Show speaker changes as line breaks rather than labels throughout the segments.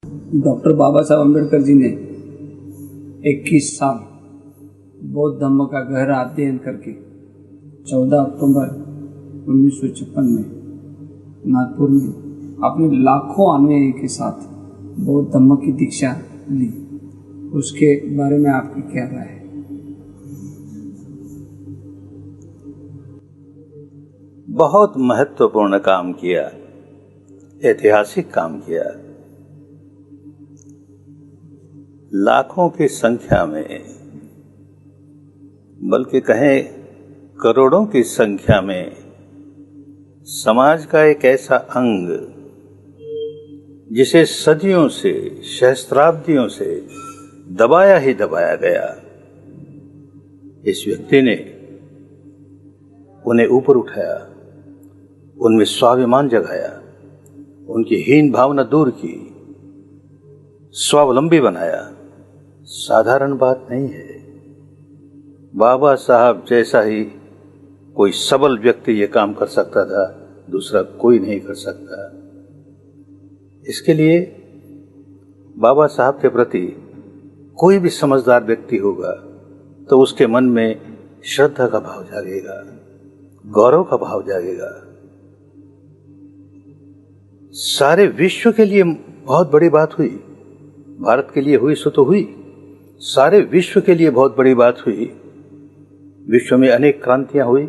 Doctor बाबा साहब अम्बेडकर जी ने 21 साल बौद्ध धम्म का गहरा अध्ययन करके 14 अक्टूबर 1956 में नागपुर में अपने लाखों अनुयायी के साथ बौद्ध धम्म की दीक्षा ली। उसके बारे में आपकी क्या राय है?
बहुत महत्वपूर्ण काम किया, ऐतिहासिक काम किया। लाखों की संख्या में, बल्कि कहें करोड़ों की संख्या में समाज का एक ऐसा अंग जिसे सदियों से, सहस्त्राब्दियों से दबाया ही दबाया गया, इस व्यक्ति ने उन्हें ऊपर उठाया, उनमें स्वाभिमान जगाया, उनकी हीन भावना दूर की, स्वावलंबी बनाया। साधारण बात नहीं है। बाबा साहब जैसा ही कोई सबल व्यक्ति ये काम कर सकता था, दूसरा कोई नहीं कर सकता। इसके लिए बाबा साहब के प्रति कोई भी समझदार व्यक्ति होगा तो उसके मन में श्रद्धा का भाव जागेगा, गौरव का भाव जागेगा। सारे विश्व के लिए बहुत बड़ी बात हुई, भारत के लिए हुई सो तो हुई, सारे विश्व के लिए बहुत बड़ी बात हुई। विश्व में अनेक क्रांतियां हुई,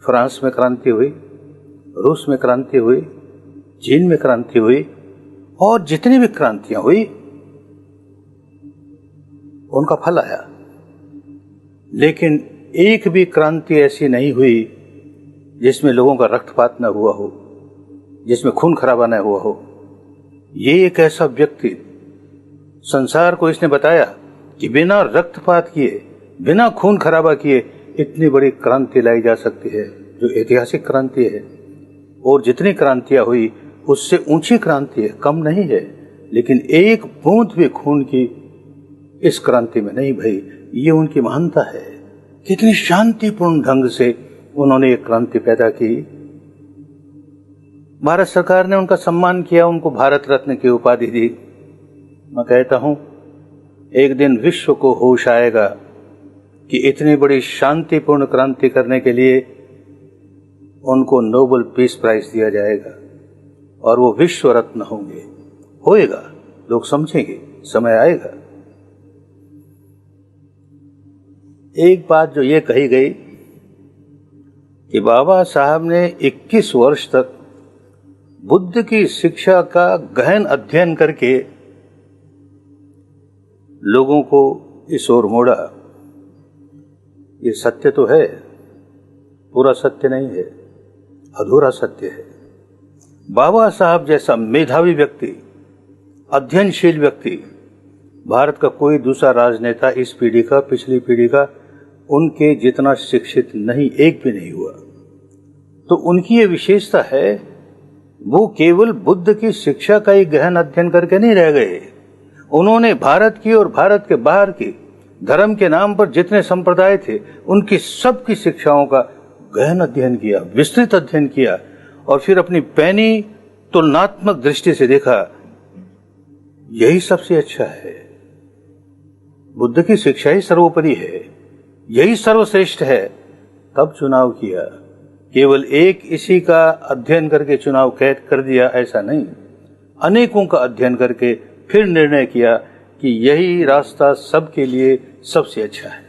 फ्रांस में क्रांति हुई, रूस में क्रांति हुई, चीन में क्रांति हुई, और जितनी भी क्रांतियां हुई उनका फल आया। लेकिन एक भी क्रांति ऐसी नहीं हुई जिसमें लोगों का रक्तपात न हुआ हो, जिसमें खून खराबा न हुआ हो। ये एक ऐसा व्यक्ति, संसार को इसने बताया कि बिना रक्तपात किए, बिना खून खराबा किए इतनी बड़ी क्रांति लाई जा सकती है, जो ऐतिहासिक क्रांति है। और जितनी क्रांतियां हुई उससे ऊंची क्रांति है, कम नहीं है। लेकिन एक बूंद भी खून की इस क्रांति में नहीं भई। ये उनकी महानता है। कितनी शांतिपूर्ण ढंग से उन्होंने एक क्रांति पैदा की। भारत सरकार ने उनका सम्मान किया, उनको भारत रत्न की उपाधि दी। मैं कहता हूं, एक दिन विश्व को होश आएगा कि इतनी बड़ी शांतिपूर्ण क्रांति करने के लिए उनको नोबेल पीस प्राइज दिया जाएगा और वो विश्व रत्न होंगे। होएगा, लोग समझेंगे, समय आएगा। एक बात जो ये कही गई कि बाबा साहब ने 21 वर्ष तक बुद्ध की शिक्षा का गहन अध्ययन करके लोगों को इस ओर मोड़ा, ये सत्य तो है, पूरा सत्य नहीं है, अधूरा सत्य है। बाबा साहब जैसा मेधावी व्यक्ति, अध्ययनशील व्यक्ति, भारत का कोई दूसरा राजनेता इस पीढ़ी का, पिछली पीढ़ी का, उनके जितना शिक्षित नहीं, एक भी नहीं हुआ। तो उनकी ये विशेषता है, वो केवल बुद्ध की शिक्षा का ही गहन अध्ययन करके नहीं रह गए। उन्होंने भारत की और भारत के बाहर की धर्म के नाम पर जितने संप्रदाय थे, उनकी सबकी शिक्षाओं का गहन अध्ययन किया, विस्तृत अध्ययन किया, और फिर अपनी पैनी तुलनात्मक दृष्टि से देखा, यही सबसे अच्छा है। बुद्ध की शिक्षा ही सर्वोपरि है, यही सर्वश्रेष्ठ है। तब चुनाव किया। केवल एक इसी का अध्ययन करके चुनाव कैद कर दिया, ऐसा नहीं। अनेकों का अध्ययन करके फिर निर्णय किया कि यही रास्ता सबके लिए सबसे अच्छा है।